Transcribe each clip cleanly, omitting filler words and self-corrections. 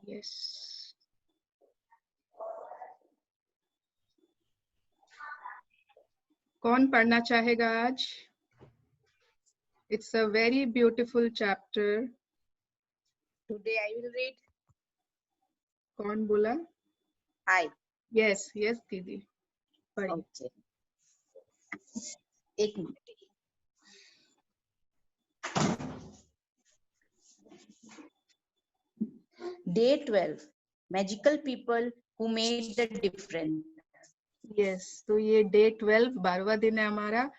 Yes, कौन पढ़ना चाहेगा आज? It's a very beautiful chapter. Today I will read. कौन बोला? Hi. यस यस दीदी, पढ़िए. Okay. एक minute. Day 12. Magical people who made the difference. Yes, तो ये डे 12 12वां दिन है हमारा.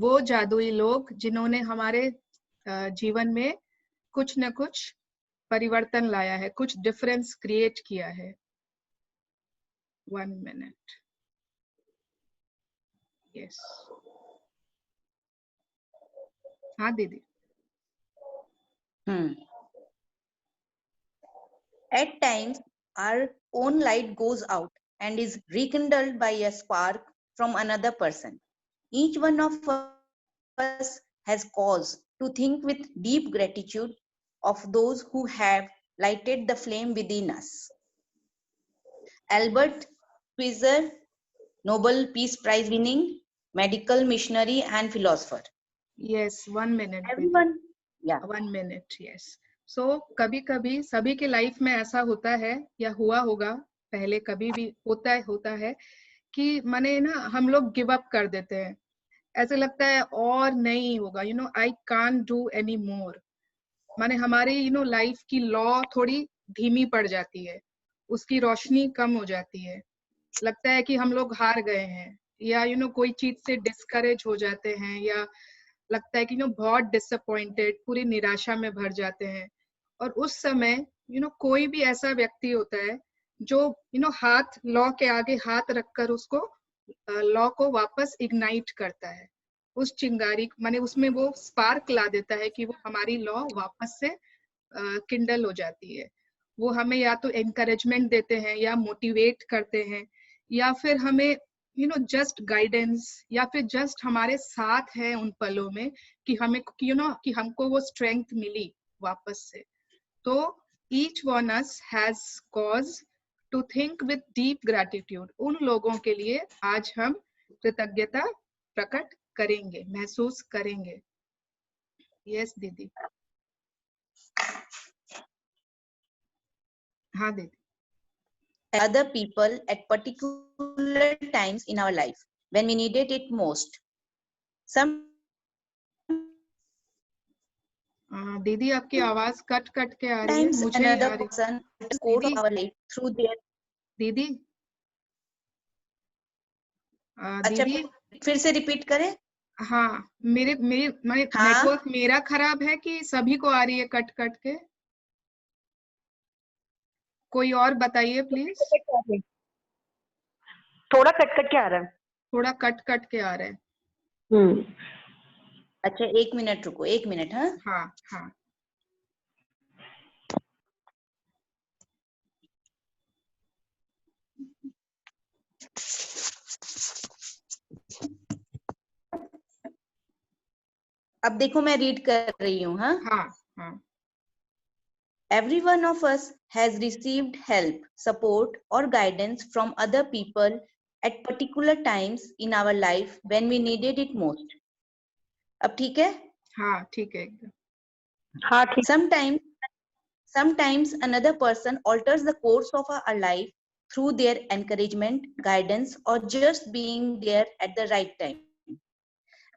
वो जादुई लोग जिन्होंने हमारे जीवन में कुछ न कुछ परिवर्तन लाया है, कुछ डिफरेंस क्रिएट किया है. 1 मिनट. यस, हाँ दीदी. At times, our own light goes out and is rekindled by a spark from another person. Each one of us has cause to think with deep gratitude of those who have lighted the flame within us. Albert Schweitzer, Nobel Peace Prize winning medical missionary and philosopher. Yes, 1 minute. Everyone, yeah. 1 minute, yes. So कभी कभी सभी के life में ऐसा होता है या हुआ होगा, पहले कभी भी होता है कि माने ना हम लोग गिव अप कर देते हैं. ऐसे लगता है और नहीं होगा, I can't do any more. माने हमारी लाइफ की लॉ थोड़ी धीमी पड़ जाती है, उसकी रोशनी कम हो जाती है. लगता है कि हम लोग हार गए हैं, या कोई चीज से डिस्करेज हो जाते हैं, या लगता है कि बहुत डिसअपॉइंटेड, पूरी निराशा में भर जाते हैं. और उस समय कोई भी ऐसा व्यक्ति होता है जो हाथ लॉ के आगे हाथ रखकर उसको लॉ को वापस इग्नाइट करता है. उस चिंगारी माने उसमें वो स्पार्क ला देता है कि वो हमारी लॉ वापस से किंडल हो जाती है. वो हमें या तो एनकरेजमेंट देते हैं, या मोटिवेट करते हैं, या फिर हमें जस्ट गाइडेंस, या फिर जस्ट हमारे साथ है उन पलों में कि हमें कि हमको वो स्ट्रेंथ मिली वापस से. तो each one us has cause to think with deep gratitude. उन लोगों के लिए आज हम कृतज्ञता प्रकट करेंगे, महसूस करेंगे. यस दीदी. हाँ दीदी. Other people at particular times in our life when we needed it most. Some दीदी आपकी आवाज कट कट के आ रही है. times मुझे another person at the course of our life through their. दीदी अच्छा, दीदी फिर से रिपीट करें. हाँ, मेरे हाँ? नेटवर्क मेरा खराब है कि सभी को आ रही है कट कट के? कोई और बताइए प्लीज. थोड़ा कट कट के आ रहा है. थोड़ा कट कट के आ रहा है. अच्छा, 1 मिनट रुको, 1 मिनट. हाँ हाँ हाँ. अब देखो मैं रीड कर रही हूँ. हाँ हाँ हाँ. Every one of us has received help, support or guidance from other people at particular times in our life when we needed it most. अब ठीक है? हाँ ठीक है एकदम. हाँ ठीक. Sometimes another person alters the course of our life through their encouragement, guidance or just being there at the right time.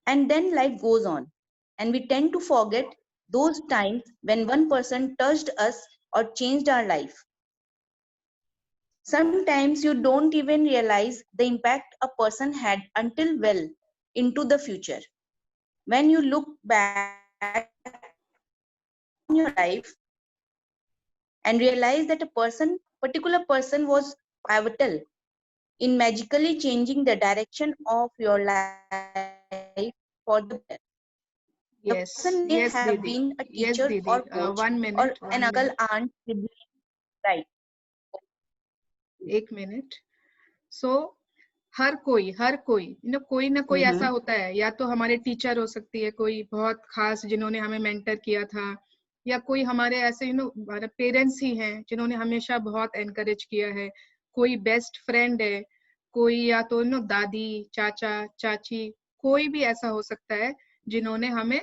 And then life goes on and we tend to forget those times when one person touched us or changed our life. Sometimes you don't even realize the impact a person had until well into the future. When you look back on your life and realize that particular person was pivotal in magically changing the direction of your life for the better. The Yes, person may yes have दीदी. been a Yes teacher दीदी. or coach 1 or minute. an uncle, aunt, sibling, right? 1 minute. सो हर कोई कोई ना कोई ऐसा होता है, या तो हमारे टीचर हो सकती है, कोई बहुत खास जिन्होंने हमें मेंटर किया था, या कोई हमारे ऐसे हमारे पेरेंट्स ही हैं जिन्होंने हमेशा बहुत एनकरेज किया है, कोई बेस्ट फ्रेंड है, कोई या तो दादी, चाचा, चाची, कोई भी ऐसा हो सकता है जिन्होंने हमें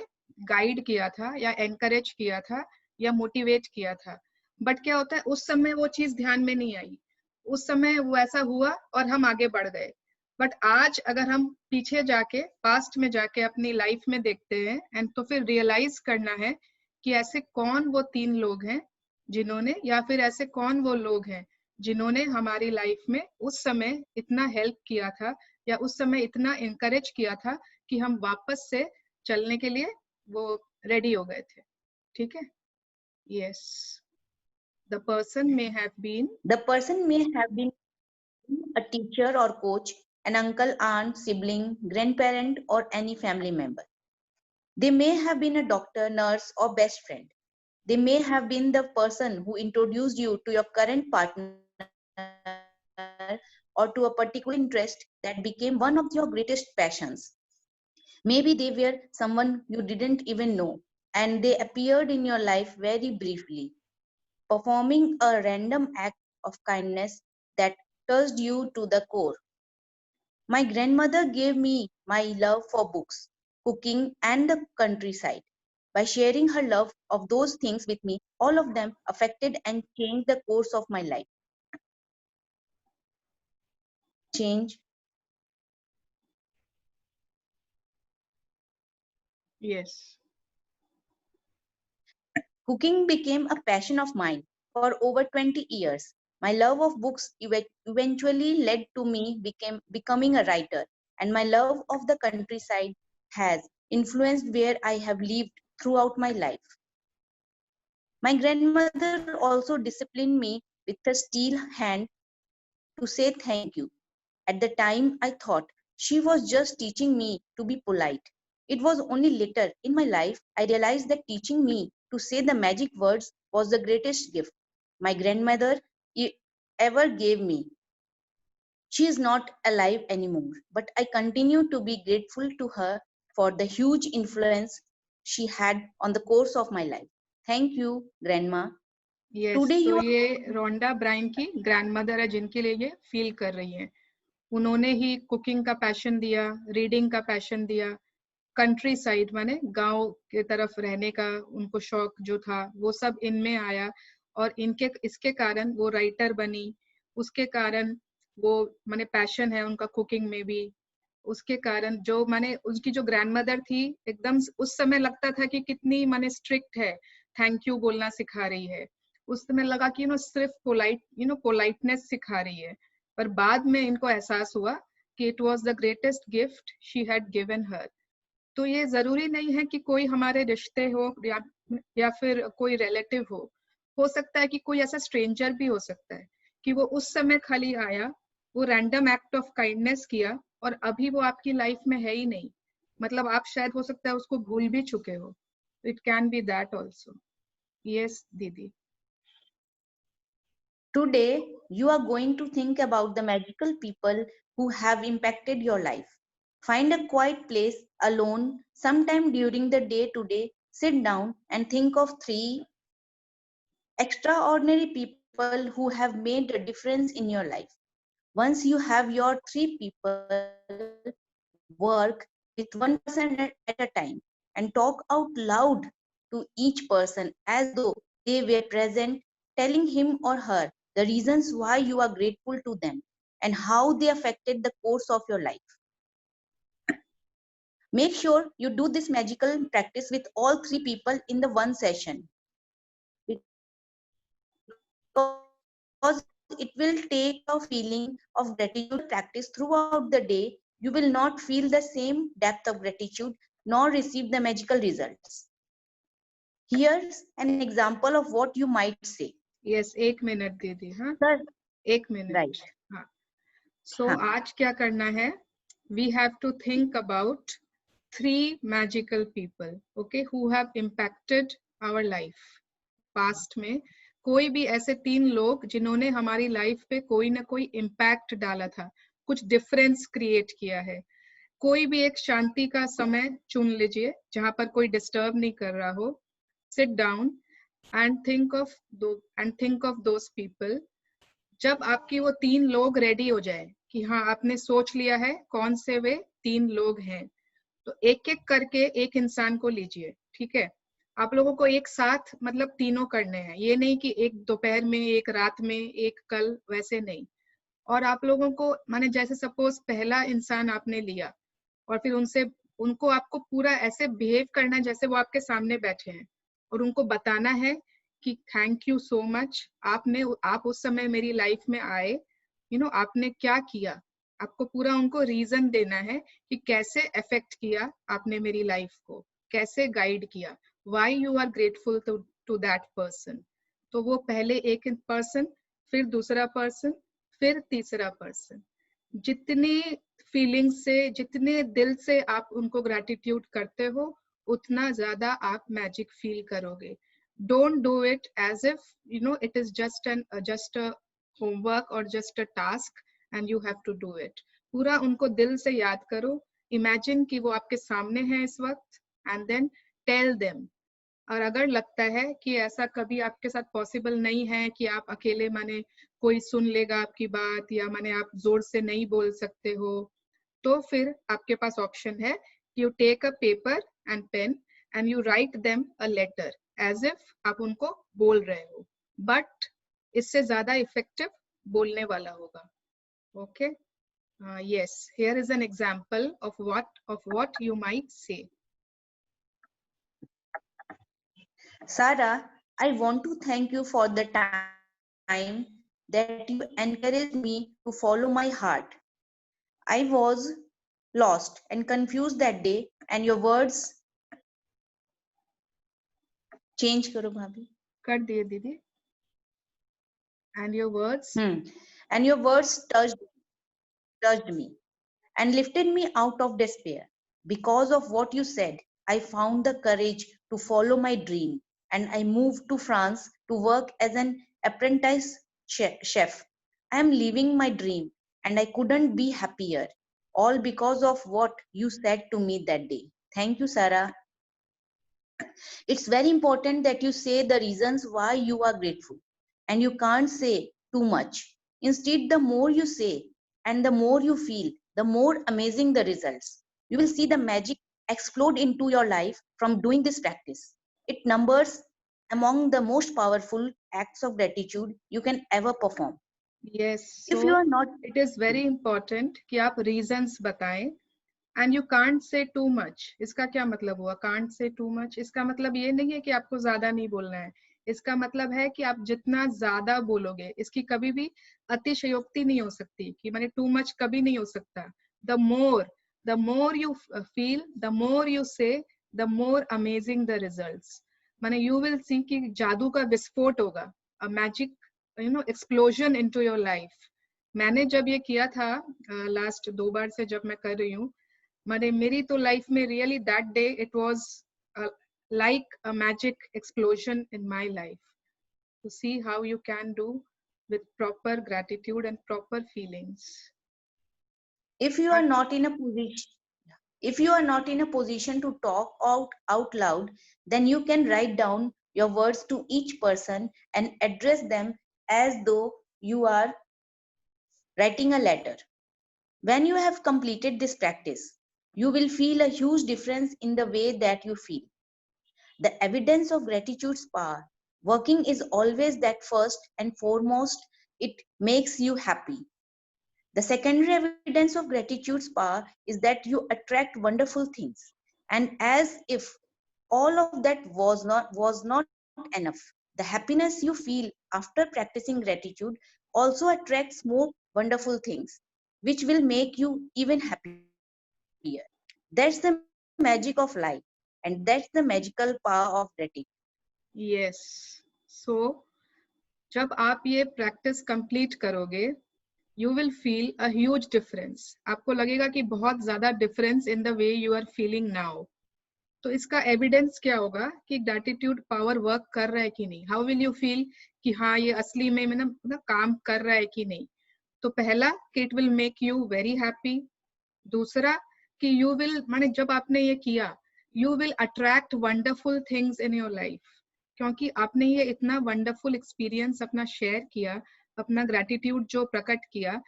गाइड किया था या एनकरेज किया था या मोटिवेट किया था। बट क्या होता है, उस समय वो चीज ध्यान में नहीं आई, उस समय वो ऐसा हुआ और हम आगे बढ़ गए। बट आज अगर हम पीछे जाके, पास्ट में जाके अपनी लाइफ में देखते हैं एंड तो फिर रियलाइज करना है कि ऐसे कौन वो 3 लोग हैं जिन्होंने, या फिर ऐसे कौन वो लोग हैं जिन्होंने हमारी लाइफ में उस समय इतना हेल्प किया था या उस समय इतना इनकरेज किया था कि हम वापस से चलने के लिए वो रेडी हो गए थे। ठीक है? Yes, the person may have been, The person may have been a teacher or coach, an uncle, aunt, sibling, grandparent, or any family member. They may have been a doctor, nurse, or best friend. They may have been the person who introduced you to your current partner or to a particular interest that became one of your greatest passions. Maybe they were someone you didn't even know and they appeared in your life very briefly, performing a random act of kindness that touched you to the core. My grandmother gave me my love for books, cooking, and the countryside. By sharing her love of those things with me, all of them affected and changed the course of my life. Change. yes, Cooking became a passion of mine for over 20 years. My love of books eventually led to me becoming a writer, and my love of the countryside has influenced where I have lived throughout my life. My grandmother also disciplined me with a steel hand to say thank you. At the time, I thought she was just teaching me to be polite. It was only later in my life I realized that teaching me to say the magic words was the greatest gift my grandmother ever gave me. She is not alive anymore, but I continue to be grateful to her for the huge influence she had on the course of my life. Thank you, Grandma. Yes. Today तो you ये रोंडा Brian की grandmother है जिनके लिए ये feel कर रही है। उन्होंने ही कुकिंग का पैशन दिया, रीडिंग का पैशन दिया, कंट्री साइड माने गांव के तरफ रहने का उनको शौक जो था वो सब इनमें आया और इनके इसके कारण वो राइटर बनी। उसके कारण वो माने पैशन है उनका कुकिंग में भी। उसके कारण जो माने उसकी जो ग्रैंडमदर थी, एकदम उस समय लगता था कि कितनी माने स्ट्रिक्ट है, थैंक यू बोलना सिखा रही है। उस समय लगा कि सिर्फ पोलाइटनेस सिखा रही है, पर बाद में इनको एहसास हुआ कि it was the greatest gift she had given her. तो ये जरूरी नहीं है कि कोई हमारे रिश्ते हो या फिर कोई रिलेटिव हो सकता है कि कोई ऐसा स्ट्रेंजर भी हो सकता है कि वो उस समय खाली आया, वो रैंडम एक्ट ऑफ काइंडनेस किया और अभी वो आपकी लाइफ में है ही नहीं, मतलब आप शायद हो सकता है उसको भूल भी चुके हो। It can be that also. Yes दीदी। Today, you are going to think about the magical people who have impacted your life. Find a quiet place alone sometime during the day today. Sit down and think of 3 extraordinary people who have made a difference in your life. Once you have your 3 people, work with one person at a time and talk out loud to each person as though they were present, telling him or her the reasons why you are grateful to them and how they affected the course of your life. Make sure you do this magical practice with all 3 people in the one session, because it will take a feeling of gratitude practice throughout the day. You will not feel the same depth of gratitude nor receive the magical results. Here's an example of what you might say. Yes, 1 minute दीदी। हाँ, Sir, 1 minute. right. हाँ, सो हाँ. आज क्या करना है, we have to think about 3 magical people, okay, who have impacted our life past में। कोई भी ऐसे 3 लोग जिन्होंने हमारी लाइफ पे कोई ना कोई इम्पैक्ट डाला था, कुछ डिफरेंस क्रिएट किया है। कोई भी एक शांति का समय चुन लीजिए जहां पर कोई डिस्टर्ब नहीं कर रहा हो। Sit down and think of those people. जब आपकी वो 3 लोग रेडी हो जाए कि हाँ आपने सोच लिया है कौन से वे 3 लोग हैं, तो एक एक करके एक इंसान को लीजिए, ठीक है। आप लोगों को एक साथ मतलब तीनों करने हैं, ये नहीं कि एक दोपहर में, एक रात में, एक कल, वैसे नहीं। और आप लोगों को माने जैसे सपोज पहला इंसान आपने लिया और फिर उनको आपको पूरा ऐसे बिहेव करना है जैसे वो आपके सामने बैठे हैं, और उनको बताना है कि थैंक यू सो मच, आप उस समय मेरी लाइफ में आए, आपने क्या किया। आपको पूरा उनको रीजन देना है कि कैसे अफेक्ट किया आपने मेरी लाइफ को, कैसे गाइड किया, why you are grateful to that person. तो वो पहले एक पर्सन, फिर दूसरा पर्सन, फिर तीसरा पर्सन। जितनी फीलिंग से, जितने दिल से आप उनको ग्रैटिट्यूड करते हो, उतना ज्यादा आप मैजिक फील करोगे। Don't do it as if it is just a homework और just a task and you have to do it. पूरा उनको दिल से याद करो, इमेजिन कि वो आपके सामने है इस वक्त, एंड देन टेल देम। और अगर लगता है कि ऐसा कभी आपके साथ पॉसिबल नहीं है कि आप अकेले माने कोई सुन लेगा आपकी बात, या माने आप जोर से नहीं बोल सकते हो, तो फिर आपके पास ऑप्शन है, you take a paper and pen and you write them a letter as if आप उनको बोल रहे हो, बट इससे ज्यादा इफेक्टिव बोलने वाला होगा। Okay, yes, here is an example of what you might say. Sarah, I want to thank you for the time that you encouraged me to follow my heart. I was lost and confused that day, and your words change karo bhabhi. कर दिए दीदी। And your words? And your words touched me and lifted me out of despair. Because of what you said, I found the courage to follow my dream, and I moved to France to work as an apprentice chef. I am living my dream, and I couldn't be happier, all because of what you said to me that day. Thank you, Sarah. It's very important that you say the reasons why you are grateful, and you can't say too much. Instead, the more you say and the more you feel, the more amazing the results. You will see the magic explode into your life from doing this practice. It numbers among the most powerful acts of gratitude you can ever perform. Yes, If you so are not, it is very important कि आप reasons बताएं, and you can't say too much. इसका क्या मतलब हुआ can't say too much? इसका मतलब ये नहीं है कि आपको ज्यादा नहीं बोलना है, इसका मतलब है कि आप जितना ज्यादा बोलोगे, इसकी कभी भी अतिशयोक्ति नहीं हो सकती कि माने too much कभी नहीं हो सकता। The more you feel, the more you say, the more amazing the results. माने you will see कि जादू का विस्फोट होगा, a magic explosion into your life. मैंने जब ये किया था लास्ट 2 बार से जब मैं कर रही हूँ, माने मेरी तो लाइफ में really that day it was like a magic explosion in my life, to see how you can do with proper gratitude and proper feelings. if you are not in a position, if you are not in a position to talk out loud, then you can write down your words to each person and address them as though you are writing a letter. When you have completed this practice, you will feel a huge difference in the way that you feel. The evidence of gratitude's power working is always that first and foremost, it makes you happy. The secondary evidence of gratitude's power is that you attract wonderful things. And as if all of that was not enough, the happiness you feel after practicing gratitude also attracts more wonderful things, which will make you even happier. That's the magic of life, and that's the magical power of gratitude. Yes, so जब आप ये practice complete करोगे, you will feel a huge difference. आपको लगेगा कि बहुत ज्यादा difference in the way you are feeling now. तो इसका एविडेंस क्या होगा कि ग्रैटिट्यूड पावर वर्क कर रहा है कि नहीं। हाउ विल यू फील कि हाँ ये असली में ना काम कर रहा है कि नहीं। तो पहला कि it will make you very happy. दूसरा कि यू विल माने जब आपने ये किया, you will attract wonderful things in your life, क्योंकि आपने ये इतना वंडरफुल एक्सपीरियंस अपना शेयर किया, अपना ग्रेटिट्यूड जो प्रकट किया,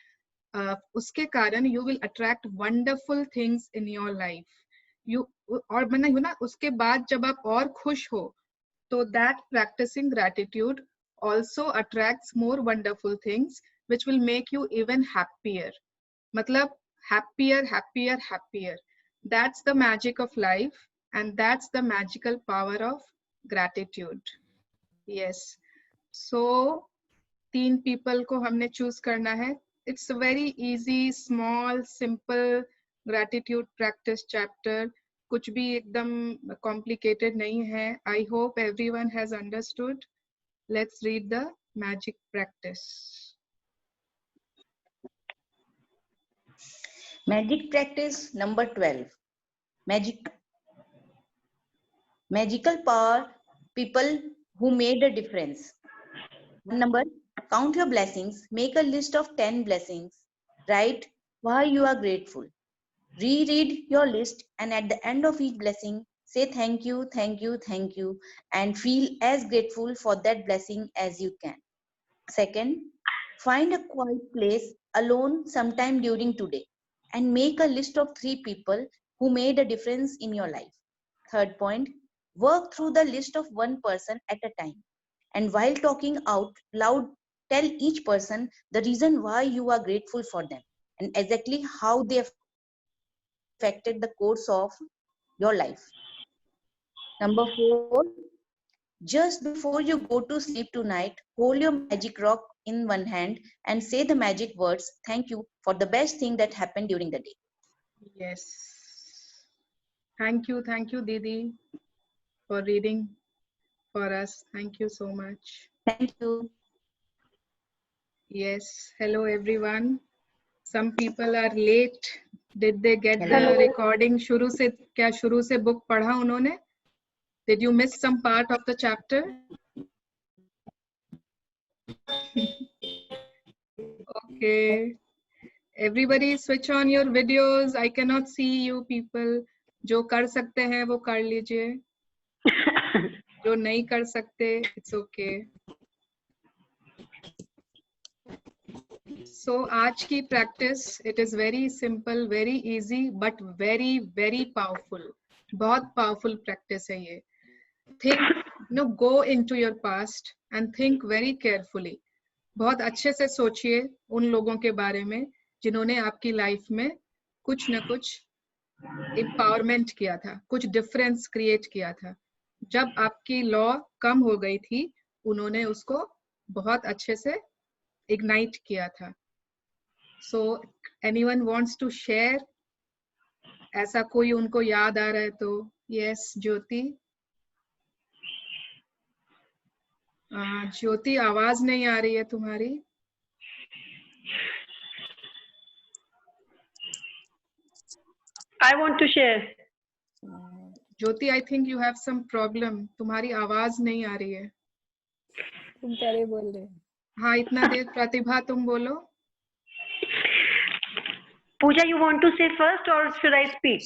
उसके कारण you will attract wonderful things in your life. You और मैंने ना उसके बाद जब आप और खुश हो, तो that practising gratitude also attracts more wonderful things which will make you even happier. मतलब happier, happier, happier. That's the magic of life and that's the magical power of gratitude. Yes. So 3 people को हमने choose करना है. It's a very easy, small, simple gratitude practice chapter. कुछ भी एकदम complicated नहीं है. I hope everyone has understood. Let's read the magic practice. Magic practice number 12. Magical power, people who made a difference. Number, count your blessings. Make a list of 10 blessings. Write why you are grateful. Reread your list and at the end of each blessing, say thank you, thank you, thank you, and feel as grateful for that blessing as you can. Second, find a quiet place alone sometime during today and make a list of 3 people who made a difference in your life. Third point, work through the list of 1 person at a time. And while talking out loud, tell each person the reason why you are grateful for them and exactly how they affected the course of your life. Number 4, just before you go to sleep tonight, hold your magic rock in one hand and say the magic words, thank you for the best thing that happened during the day. Yes. Thank you, Didi, for reading for us. Thank you so much. Thank you. Yes. Hello, everyone. Some people are late. Did they get Hello. the recording? शुरू से book पढ़ा उन्होंने? Did you miss some part of the chapter? Okay. Everybody switch on your videos. I cannot see you people. जो कर सकते हैं वो कर लीजिए. जो नहीं कर सकते, it's okay. So आज की practice, it is very simple, very easy, but very, very powerful. बहुत powerful practice है ये. Think, go into your past and think very carefully. बहुत अच्छे से सोचिए उन लोगों के बारे में जिन्होंने आपकी लाइफ में कुछ न कुछ एम्पावरमेंट किया था, कुछ डिफरेंस क्रिएट किया था. जब आपकी लॉ कम हो गई थी, उन्होंने उसको बहुत अच्छे से इग्नाइट किया था. So anyone wants to share? ऐसा कोई उनको याद आ रहा है तो? यस, ज्योति. ज्योति, आवाज नहीं आ रही है तुम्हारी. I want to share. Jyoti, I think you have some problem. तुम्हारी आवाज नहीं आ रही है. तुम पहले बोल रहे. हाँ, इतना देर. प्रतिभा, तुम बोलो. Pooja, you want to say first or should I speak?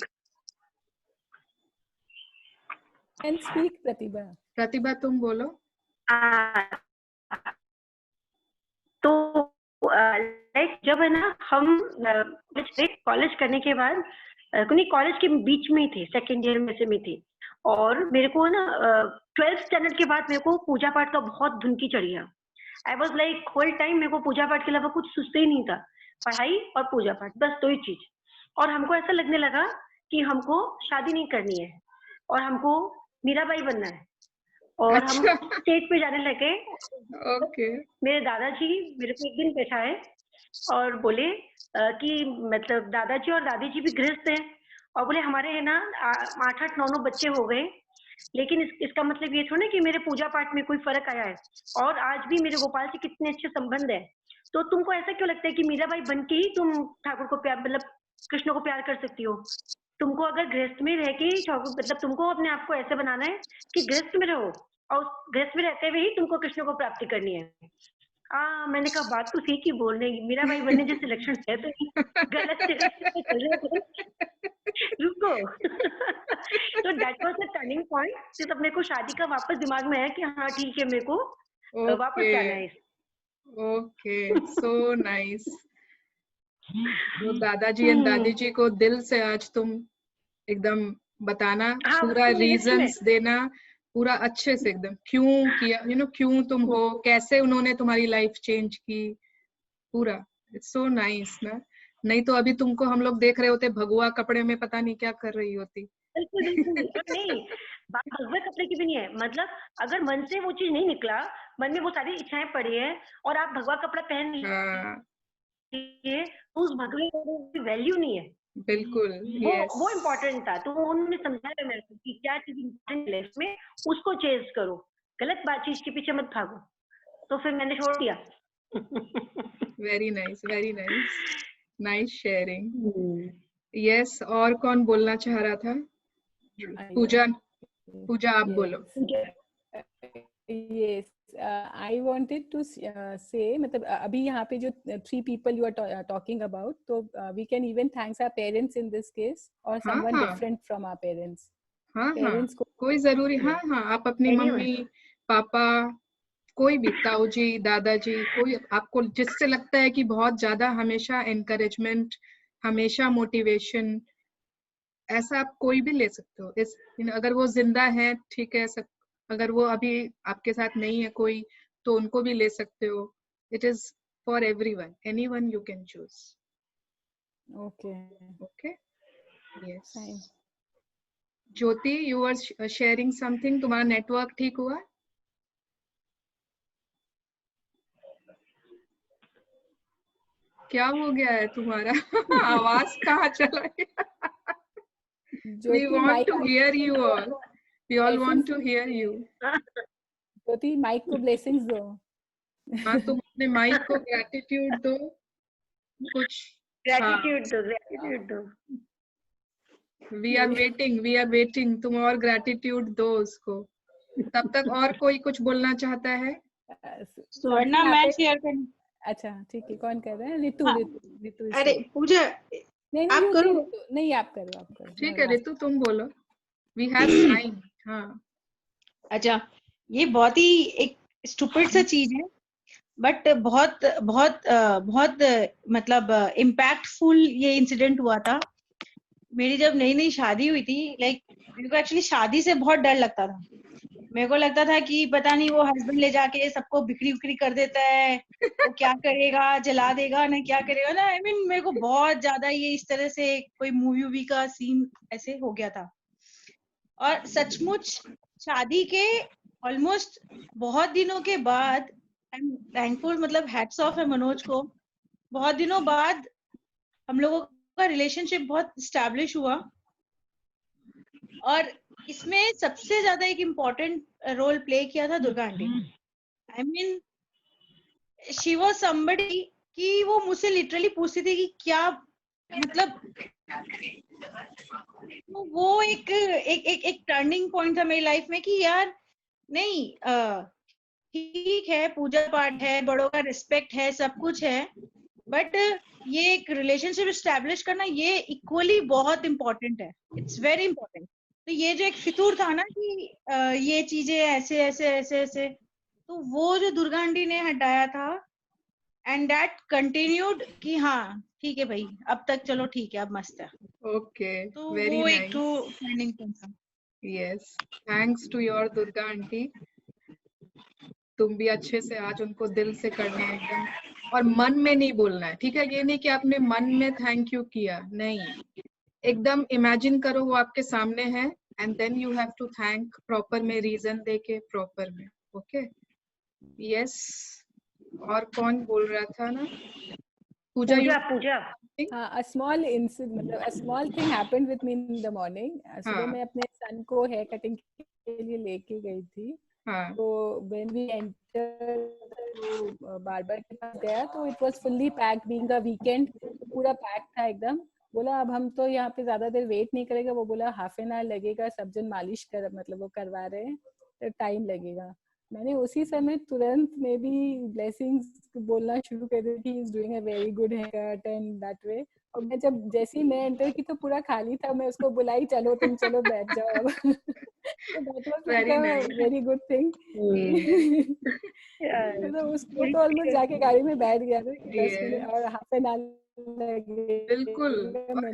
And speak, Pratibha. प्रतिभा, तुम बोलो. तो लाइक जब है ना हम कॉलेज करने के बाद कॉलेज के बीच में थे, सेकेंड ईयर में से मैं थी, और मेरे को ना 12th स्टैंडर्ड के बाद मेरे को पूजा पाठ का बहुत धुनकी चढ़ गया. I was like whole time मेरे को पूजा पाठ के अलावा कुछ सोचते ही नहीं था. पढ़ाई और पूजा पाठ, बस 2 ही चीज. और हमको ऐसा लगने लगा कि हमको शादी नहीं करनी है और हमको मीराबाई बनना है. और हम स्टेज पे जाने लगे. ओके. मेरे दादाजी मेरे को एक दिन बैठा है और बोले कि मतलब दादाजी और दादी जी भी गृहस्थ हैं, और बोले हमारे है ना 8-8, 9-9 बच्चे हो गए, लेकिन इसका मतलब ये थोड़ा ना कि मेरे पूजा पाठ में कोई फर्क आया है, और आज भी मेरे गोपाल से कितने अच्छे संबंध है. तो तुमको ऐसा क्यों लगता है कि मीराबाई बन के ही तुम ठाकुर को प्यार, मतलब कृष्ण को प्यार कर सकती हो? तुमको अगर गृहस्थ में रह के मतलब तुमको अपने आप को ऐसे बनाना है कि गृहस्थ में रहो, और गृहस्थ में रहते हुए ही तुमको कृष्ण को प्राप्ति करनी है. मैंने कहा बात तो ठीक ही बोल रही, मीराबाई बनने जैसे लक्षण है तो नहीं, गलत जगह पे चल रहे थे. रुको। तो that was the turning point, फिर अपने को शादी का वापस दिमाग में है कि हाँ ठीक है, मेरे को वापस जाना है। Okay, so nice. तो दादाजी एंड दादी जी को दिल से आज तुम एकदम बताना, हाँ, पूरा उसको लिस्ट में रीजंस देना, पूरा अच्छे से एकदम क्यों किया, क्यों तुम हो, कैसे उन्होंने तुम्हारी लाइफ चेंज की, पूरा। इट्स सो नाइस ना। नहीं तो अभी तुमको हम लोग देख रहे होते भगवा कपड़े में, पता नहीं क्या कर रही होती। बिल्कुल बिल्कुल। और नहीं, बात भगवे कपड़े की भी नहीं है, मतलब अगर मन से वो चीज नहीं निकला, मन में वो सारी इच्छाएं पड़ी है और आप भगवा कपड़ा पहन हाँ लिए, तो उस भगवे कपड़े की वैल्यू नहीं है। बिल्कुल। वो इम्पोर्टेंट था, तो उन्होंने समझाया मेरे को कि क्या चीज इम्पोर्टेंट लाइफ में, उसको चेंज करो, गलत बात चीज के पीछे मत भागो। तो फिर मैंने छोड़ दिया। Very nice, very nice, nice sharing. Yes, और कौन बोलना चाह रहा था? पूजा, पूजा आप बोलो। Yes, I wanted to say, मतलब अभी यहाँ पे जो 3 people you are talking about, तो we can even thank our parents in this case, or someone different from our parents. हाँ Parents को कोई जरूरी, हाँ आप अपनी मम्मी पापा, कोई भी, ताऊ जी दादाजी, कोई आपको जिससे लगता है कि बहुत ज्यादा हमेशा एनकरेजमेंट, हमेशा मोटिवेशन, ऐसा आप कोई भी ले सकते हो। इस अगर वो जिंदा है ठीक है, सब, अगर वो अभी आपके साथ नहीं है कोई, तो उनको भी ले सकते हो। It is for everyone, anyone you can choose. Okay okay, yes. Jyoti, you are sharing something, तुम्हारा नेटवर्क ठीक हुआ? क्या हो गया है तुम्हारा? आवाज कहाँ चला गया? We want to hear you all. We all want to hear you. Jyoti, mic को ब्लेसिंग्स दो। हाँ, तुम अपने माइक को ग्रेटिट्यूड दो, कुछ ग्रेटिट्यूड दो, ग्रेटिट्यूड दो। We are waiting, तुम और ग्रेटिट्यूड दो उसको। तब तक और कोई कुछ बोलना चाहता है? स्वर्णा, मैं शेयर कर। अच्छा ठीक है, कौन कर रहा है? रितु। रितु। अरे पूजा, नहीं आप करो। नहीं, आप करो। ठीक है रितु, तुम बोलो, वी हैव टाइम। हाँ अच्छा, ये बहुत ही एक स्टूपिड सा चीज है, बट बहुत बहुत बहुत मतलब इम्पैक्टफुल ये इंसिडेंट हुआ था। मेरी जब नई नई शादी हुई थी, लाइक मेरे को एक्चुअली शादी से बहुत डर लगता था। मेरे को लगता था कि पता नहीं वो हस्बैंड ले जाके सबको बिक्री उकरी कर देता है, वो क्या करेगा, जला देगा ना, क्या करेगा ना। आई मीन मेरे को बहुत ज्यादा ये इस तरह से कोई मूवी का सीन ऐसे हो गया था। और सचमुच शादी के ऑलमोस्ट बहुत दिनों के बाद, आई एम थैंकफुल, मतलब हैट्स ऑफ है मनोज को, बहुत दिनों बाद हम लोगों का रिलेशनशिप बहुत स्टैब्लिश हुआ। और इसमें सबसे ज्यादा एक इम्पोर्टेंट रोल प्ले किया था Durga aunty. I mean she was somebody कि वो मुझसे लिटरली पूछती थी कि क्या मतलब, तो वो एक टर्निंग पॉइंट था मेरी लाइफ में कि यार नहीं, ठीक है, पूजा पाठ है, बड़ों का रिस्पेक्ट है, सब कुछ है, बट ये एक रिलेशनशिप एस्टैब्लिश करना ये इक्वली बहुत इंपॉर्टेंट है। It's very important. तो ये जो एक फितूर था ना कि ये चीजें ऐसे ऐसे ऐसे ऐसे, तो वो जो दुर्गा आंटी ने हटाया था, एंड दैट कंटिन्यूड कि हाँ ठीक है भाई, अब तक चलो ठीक है, अब मस्त है। ओके, तो वेरी वो एक नाइस। ट्रू टर्निंग पॉइंट था। Yes, thanks to your Durga aunty. तुम भी अच्छे से आज उनको दिल से करना है एकदम, और मन में नहीं बोलना है, ठीक है? ये नहीं कि आपने मन में थैंक यू किया, नहीं, एकदम इमेजिन करो वो आपके सामने है, and then you have to thank proper में, रीजन देके प्रॉपर में। Okay, yes. और कौन बोल रहा था ना? पूजा। हाँ, a small incident, मतलब a small thing happened with me in the morning. सुबह मैं अपने सन को हेयर कटिंग के लिए लेके गई थी। तो when we entered, तो बार्बर के पास गया तो it was fully packed, being a weekend, तो पूरा पैक था एकदम। बोला अब हम तो यहाँ पे ज्यादा देर वेट नहीं करेगा, वो बोला हाफ एन आवर लगेगा, सब जन मालिश कर, मतलब वो करवा रहे हैं तो टाइम लगेगा। मैंने उसी समय तुरंत में भी ब्लेसिंग्स बोलना शुरू कर दी कि is doing a very good haircut and that way. और मैं जब जैसे ही मैं एंटर की तो पूरा खाली था, मैं उसको बुलाई चलो तुम चलो बैठ जाओ अब। तो that was like a very good thing. तो उसको तो ऑलमोस्ट जाके गाड़ी में बैठ गया था 10 मिनट और हाफ एन आवर लगे। बिल्कुल। और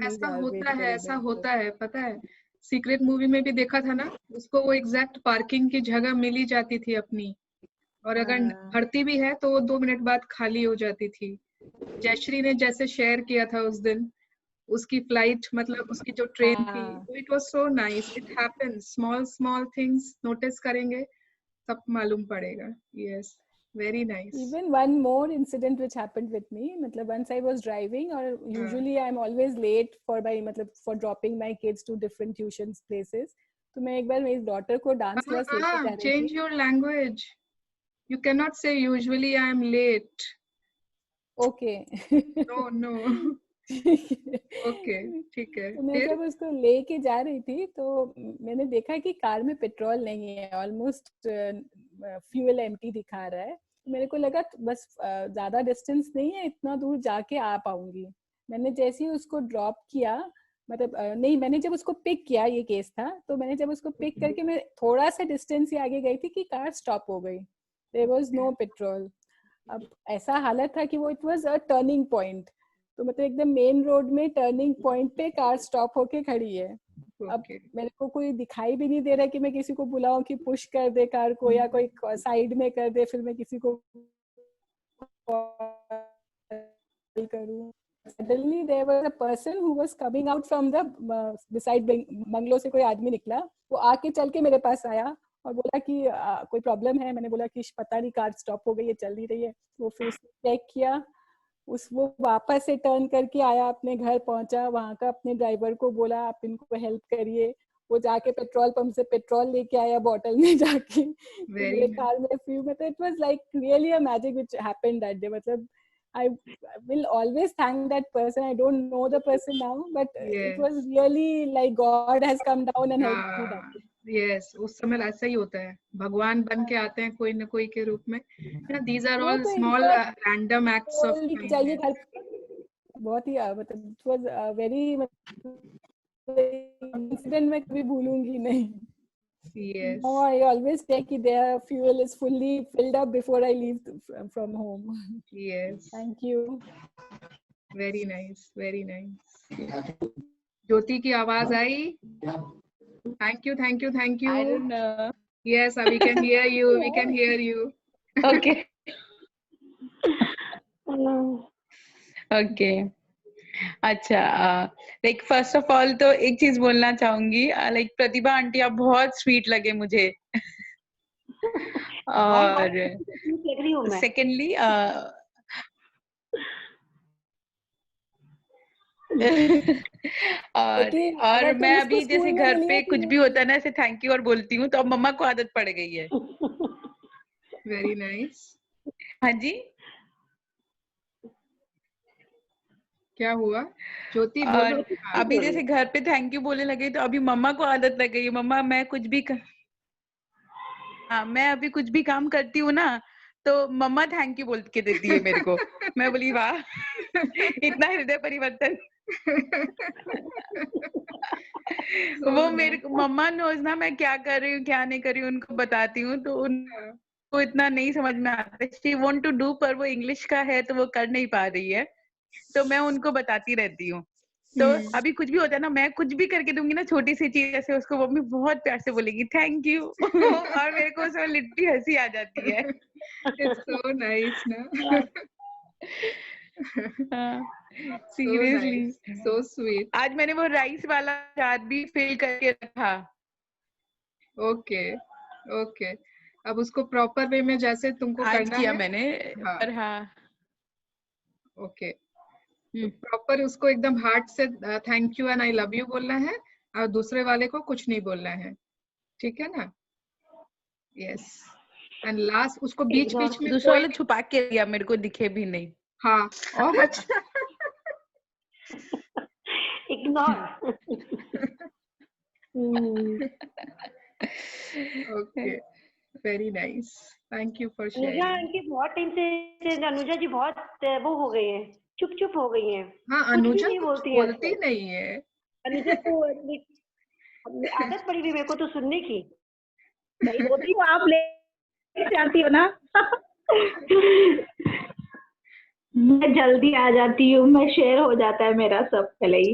ऐसा होता है पता है, सीक्रेट मूवी में भी देखा था ना, उसको वो एग्जैक्ट पार्किंग की जगह मिली जाती थी अपनी, और अगर भरती भी है तो वो 2 मिनट बाद खाली हो जाती थी। जयश्री ने जैसे शेयर किया था उस दिन, उसकी फ्लाइट मतलब उसकी जो ट्रेन थी, it was so nice. It happens, small small things notice करेंगे सब मालूम पड़ेगा। Yes, very nice. Even one more incident which happened with me, मतलब once I was driving, or usually I'm always late for my मतलब for dropping my kids to different tuition places. तो मैं एक बार मेरी daughter को dance class लेके जा रही थी. Change your language. You cannot say usually I am late. Okay. No. Okay, ठीक है। तो मैं जब उसको लेके जा रही थी तो मैंने देखा कि कार में पेट्रोल नहीं है, ऑलमोस्ट फ्यूल एम्प्टी दिखा रहा है। मेरे को लगा बस ज्यादा डिस्टेंस नहीं है, इतना दूर जाके आ पाऊंगी। मैंने जैसे ही उसको ड्रॉप किया, मतलब नहीं, मैंने जब उसको पिक किया, ये केस था, तो मैंने जब उसको पिक करके मैं थोड़ा सा डिस्टेंस ही आगे गई थी कि कार स्टॉप हो गई। There was no petrol. अब ऐसा हालत था कि वो it was a turning point, तो मतलब एकदम मेन रोड में टर्निंग पॉइंट पे कार स्टॉप होके खड़ी है। अब मेरे को कोई दिखाई भी नहीं दे रहा कि मैं किसी को बुलाऊं कि पुश कर दे कार को या कोई साइड में कर दे, फिर मैं किसी को कॉल करूं। Suddenly there was a person who was coming out from the beside bungalow से कोई आदमी निकला, वो आके चल के मेरे पास आया और बोला कि कोई प्रॉब्लम है। मैंने बोला कि पता नहीं कार स्टॉप हो गई है, चल नहीं रही है। वो फिर उसने चेक किया, वो वापस से टर्न करके आया, अपने घर पहुंचा, वहां का अपने ड्राइवर को बोला आप इनको हेल्प करिए। वो जाके पेट्रोल पंप से पेट्रोल लेके आया बॉटल में जाके, मेरे कार में फ्यू। मतलब it was like really a magic which happened that day. मतलब I will always thank that person. I don't know the person now, but it was really like God has come down and helped me that day. Yes, उस समय ऐसा ही होता है, भगवान बन के आते हैं कोई न कोई के रूप में। These are all small random acts of kindness. बहुत ही मतलब it was very इंसिडेंट मैं कभी भूलूंगी नहीं। Yes. Now I always check that their fuel is fully filled up before I leave from home. Yes. Thank you. Very nice, very nice. ज्योति की आवाज आई? Thank you. I don't know. Yes, we can hear you. We can hear you. Okay. Okay. अच्छा, like first of all तो एक चीज बोलना चाहूंगी, like प्रतिभा aunty आप बहुत स्वीट लगे मुझे। और सेकेंडली और मैं अभी जैसे घर पे कुछ भी होता है ना, ऐसे थैंक यू और बोलती हूँ, तो अब मम्मा को आदत पड़ गई है। Very nice. हाँ जी, क्या हुआ ज्योति? और अभी जैसे घर पे थैंक यू बोलने लगे तो अभी मम्मा को आदत लग गई है। मम्मा मैं कुछ भी मैं अभी कुछ भी काम करती हूँ ना, तो मम्मा थैंक यू बोल के देती है मेरे को। मैं बोली वाह, इतना हृदय परिवर्तन। वो मेरे को मम्मा नोज ना मैं क्या कर रही हूँ क्या नहीं कर रही हूँ, उनको बताती हूँ तो उनको इतना नहीं समझ में आता। शी वांट टू डू, पर वो इंग्लिश का है तो वो कर नहीं पा रही है, तो मैं उनको बताती रहती हूँ। तो अभी कुछ भी होता है ना, मैं कुछ भी करके दूंगी ना, छोटी सी चीज ऐसे, उसको मम्मी बहुत प्यार से बोलेगी थैंक यू। और मेरे को उसमें लिट्टी हंसी आ जाती है। इट्स सो नाइस ना। Seriously so sweet. आज मैंने वो राइस वाला चाट भी फिल करके रखा। ओके, अब उसको प्रॉपर वे में जैसे तुमको आज करना किया है मैंने। पर हाँ ओके, प्रॉपर उसको एकदम हार्ट से thank you and I love you बोलना है, और दूसरे वाले को कुछ नहीं बोलना है, ठीक है ना? यस। एंड लास्ट उसको बीच में दूसरा वाला छुपा के दिया, मेरे को दिखे भी नहीं। हाँ। और अच्छा। Ignore. Okay, very nice, thank you for Anuja sharing. Aunty बहुत टाइम से अनुजा जी बहुत वो हो गई है, चुप चुप हो गई है। हाँ, कुछ भी अनुजा नहीं कुछ बोलती है बोलती नहीं है। अनुजा को आदत पड़ी हुई मेरे को तो सुनने की। नहीं बोलती हूँ, आप ले जाती हो ना। मैं जल्दी आ जाती हूँ, मैं शेयर हो जाता है मेरा सब पहले ही।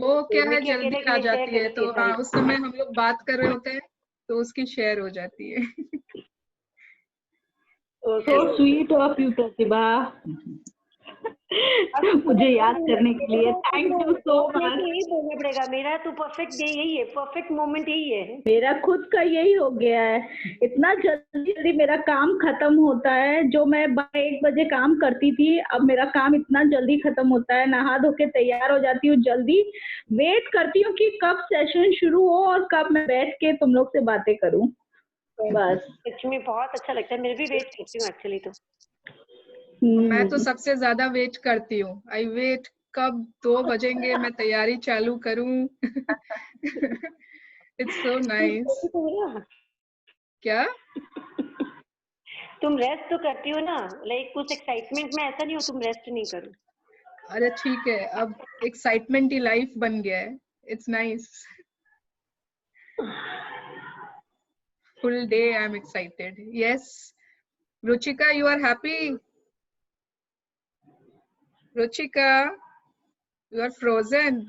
वो क्या है, मिकी जल्दी अकेले के आ लिए शेयर जाती है करती तो है हाँ, सारी। उस समय हम लोग बात कर रहे होते हैं तो उसकी शेयर हो जाती है। सो स्वीट ऑफ यू प्रतिभा, मुझे याद करने के लिए थैंक यू सो मच। यही बोलना पड़ेगा, मेरा तो परफेक्ट डे यही है, परफेक्ट मोमेंट यही है। मेरा खुद का यही हो गया है, इतना जल्दी जल्दी मेरा काम खत्म होता है। जो मैं 1 बजे काम करती थी, अब मेरा काम इतना जल्दी खत्म होता है। नहा धो के तैयार हो जाती हूँ, जल्दी वेट करती हूँ कि कब सेशन शुरू हो और कब मैं बैठ के तुम लोग से बातें करूँ। बस सच में बहुत अच्छा लगता है, मैं भी वेट करती हूँ एक्चुअली। तो मैं तो सबसे ज्यादा वेट करती हूँ। आई वेट कब 2 बजेंगे, मैं तैयारी चालू करूँ। It's so nice. क्या तुम रेस्ट तो करती हो ना, लाइक कुछ एक्साइटमेंट में ऐसा नहीं हो तुम रेस्ट नहीं करो। अरे ठीक है, अब एक्साइटमेंट ही लाइफ बन गया है। It's nice, full day I am excited. Yes Ruchika, you are happy? Ruchika, you are frozen.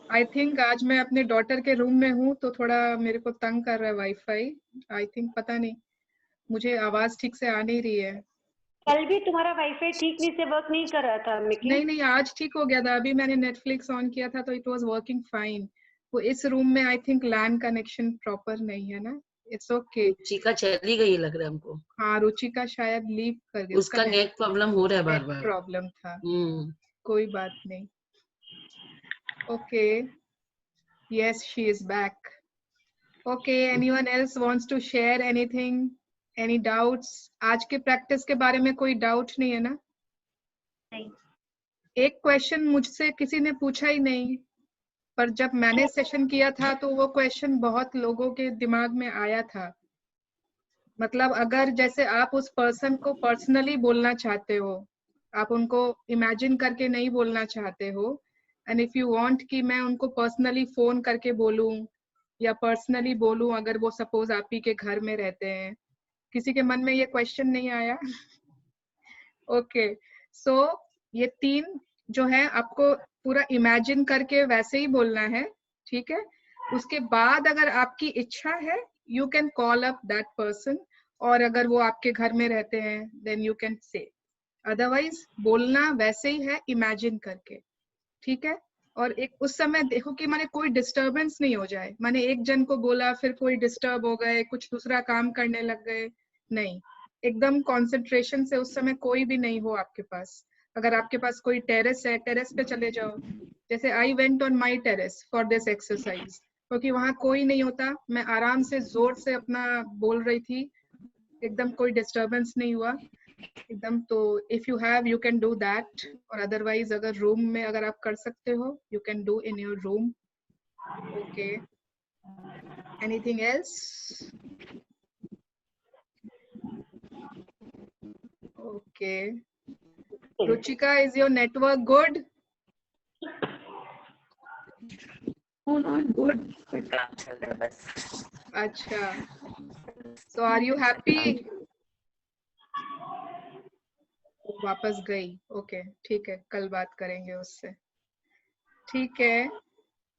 I think आज मैं अपने डॉटर के रूम में हूँ तो थोड़ा मेरे को तंग कर रहा है वाईफाई। आई थिंक, पता नहीं, मुझे आवाज ठीक से आ नहीं रही है। कल भी तुम्हारा वाईफाई ठीक नहीं से वर्क नहीं कर रहा था मिकी? नहीं, आज ठीक हो गया था। अभी मैंने नेटफ्लिक्स ऑन किया था तो इट वाज वर्किंग फाइन। वो इस रूम में I think LAN connection proper नहीं है ना। It's okay. रुचिका चली गई लग रहा है हमको। हाँ, रुचिका शायद लीव कर गई, उसका नेट प्रॉब्लम हो रहा है बार बार। प्रॉब्लम था। कोई बात नहीं। Okay, yes she is back. Okay, anyone else wants to share anything, any doubts? आज के प्रैक्टिस के बारे में कोई डाउट नहीं है ना? नहीं। एक क्वेश्चन मुझसे किसी ने पूछा ही नहीं, पर जब मैंने सेशन किया था तो वो क्वेश्चन बहुत लोगों के दिमाग में आया था। मतलब अगर जैसे आप उस पर्सन को पर्सनली बोलना चाहते हो, आप उनको इमेजिन करके नहीं बोलना चाहते हो, एंड इफ यू वांट कि मैं उनको पर्सनली फोन करके बोलूं या पर्सनली बोलूं, अगर वो सपोज आप ही के घर में रहते हैं, किसी के मन में ये क्वेश्चन नहीं आया? ओके, सो ये 3 जो है आपको पूरा इमेजिन करके वैसे ही बोलना है, ठीक है? उसके बाद अगर आपकी इच्छा है, you can call up that person, और अगर वो आपके घर में रहते हैं then you can say. Otherwise बोलना वैसे ही है, इमेजिन करके, ठीक है? और एक उस समय देखो कि माने कोई डिस्टरबेंस नहीं हो जाए। माने एक जन को बोला, फिर कोई डिस्टर्ब हो गए, कुछ दूसरा काम करने लग गए, नहीं, एकदम कंसंट्रेशन से उस समय कोई भी नहीं हो आपके पास। अगर आपके पास कोई टेरेस है, टेरेस पे चले जाओ। जैसे I went on my terrace for this exercise, क्योंकि वहां कोई नहीं होता, मैं आराम से जोर से अपना बोल रही थी, एकदम कोई डिस्टरबेंस नहीं हुआ एकदम। तो if you have, you can do that, और अदरवाइज अगर रूम में अगर आप कर सकते हो, you can do in your room. Okay, anything else? Okay, Ruchika, is your network good? No, not good. कोई काम चल रहा है बस। अच्छा, so are you happy? वापस गई। ओके, ठीक है, कल बात करेंगे उससे। ठीक है,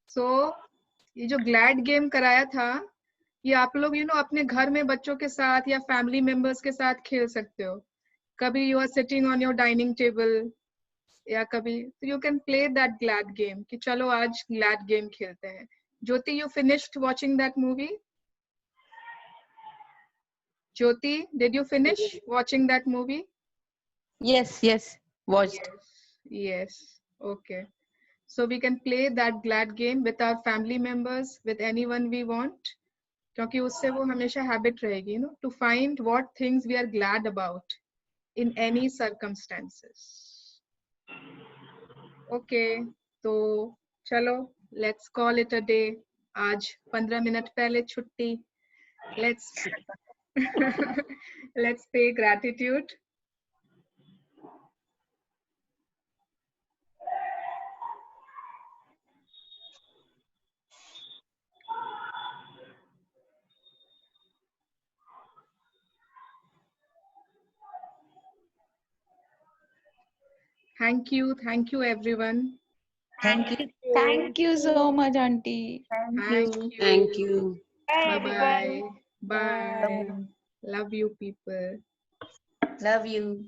सो ये जो ग्लैड गेम कराया था, ये आप लोग अपने घर में बच्चों के साथ या फैमिली मेंबर्स के साथ खेल सकते हो। कभी you are sitting on your dining table, या कभी you can play that glad game कि चलो आज ग्लैड गेम खेलते हैं। Jyoti, you finished watching that movie? Jyoti, did you finish watching that movie? Yes, watched. Yes, okay. So we can play that glad game with our family members, with anyone we want. क्योंकि उससे वो हमेशा habit रहेगी, to find what things we are glad about in any circumstances. Okay, तो चलो let's call it a day. आज 15 minute पहले छुट्टी. Let's pay gratitude. Thank you everyone. Thank you so much, Auntie. Thank you. Bye. Love you people. Love you.